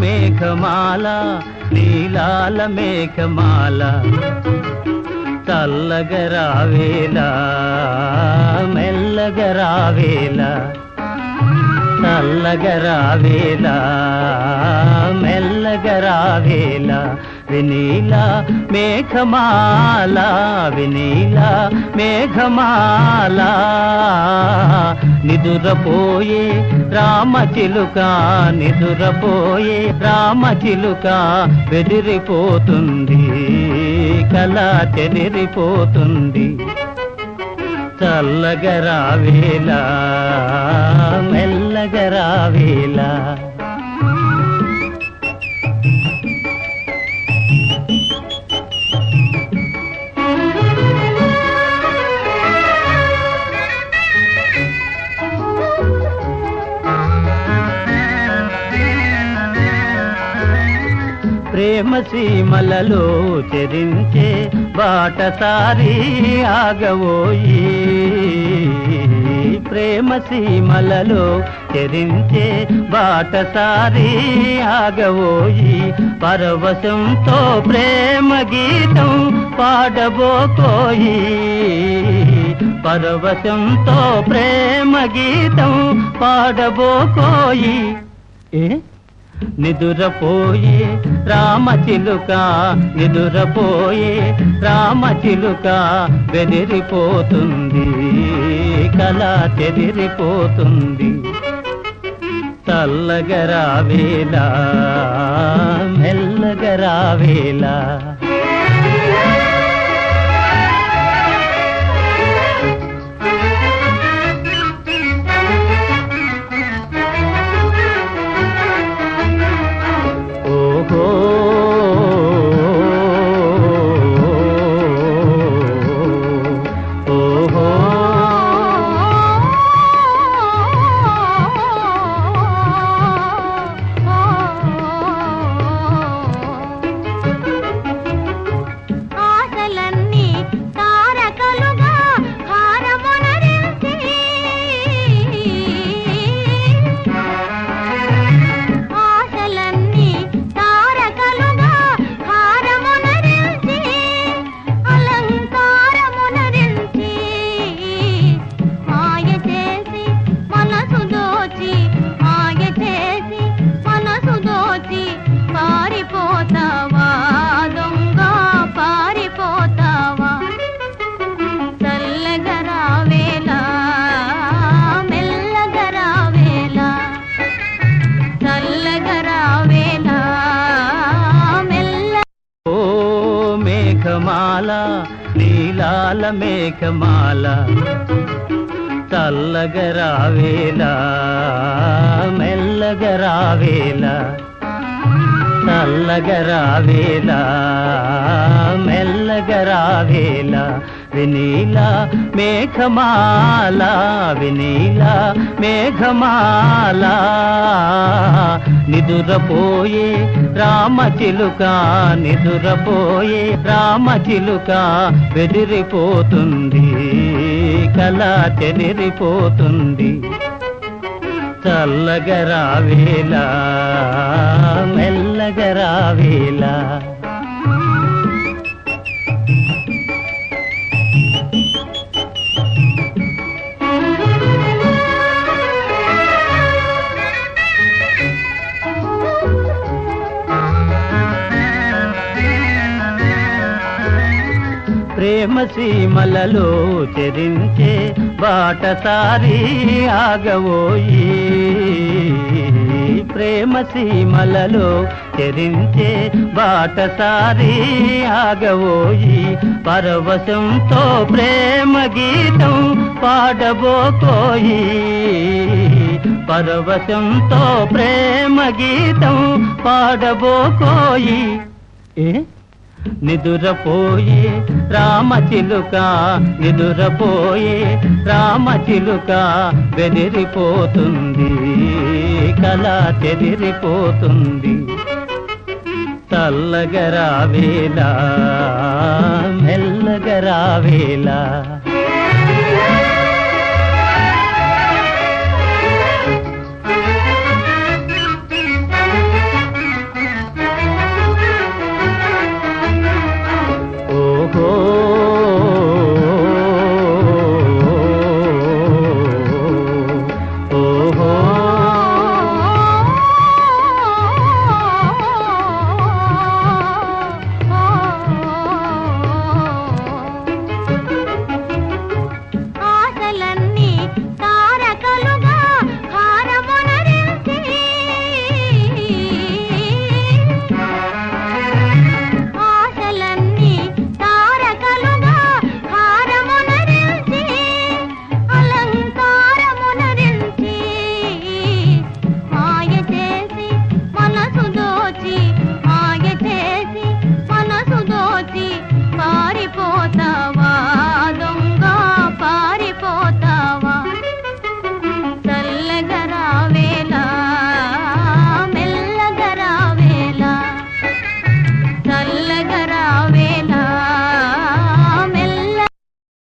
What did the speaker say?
మేఘమాల నీలాల మేఘమాల చల్లగరావేలా మెల్లగరావేలా చల్లగరావేలా మెల్లగరావేలా వినీలా మేఘమాల వినీలా మేఘమాల నిదురపోయే రామచిలుక నిదురపోయే రామచిలుక బెదిరిపోతుంది కల చెదిరిపోతుంది చల్లగరావేలా మెల్లగరావేలా ప్రేమ సీమలలో చెరించే బాటసారి ఆగవోయి ప్రేమ సీమలలో చెరించే బాటసారి ఆగవోయి పరవశంతో ప్రేమ గీతం పాడబోకోయి పరవశంతో ప్రేమ గీతం పాడబోకోయి నిదురపోయే రామచిలుక నిదురపోయే రామచిలుక బెదిరిపోతుంది కల చెదిరిపోతుంది చల్లగరావేలా మెల్లగరావేలా మేఘమాల నీలాల మేఘమాల చల్లగరావేలా మెల్లగరావేలా చల్లగరావేలా మెల్లగరావేలా వినీలా మేఘమాల వినీలా మేఘమాల నిదురపోయే రామచిలుక నిదురపోయే రామచిలుక బెదిరిపోతుంది కల చెదిరిపోతుంది చల్లగరావేలా మెల్లగరావేలా ప్రేమ సీమలలో చెరించే బాటసారి ఆగవోయి ప్రేమ సీమలలో చెరించే బాటసారి ఆగవోయి పరవశంతో ప్రేమ గీతం పాడబోకోయి పరవశంతో ప్రేమ గీతం పాడబోకోయి నిదురపోయే రామచిలుక నిదురపోయే రామచిలుక బెదిరిపోతుంది కల చెదిరిపోతుంది చల్లగరావేలా మెల్లగరావేలా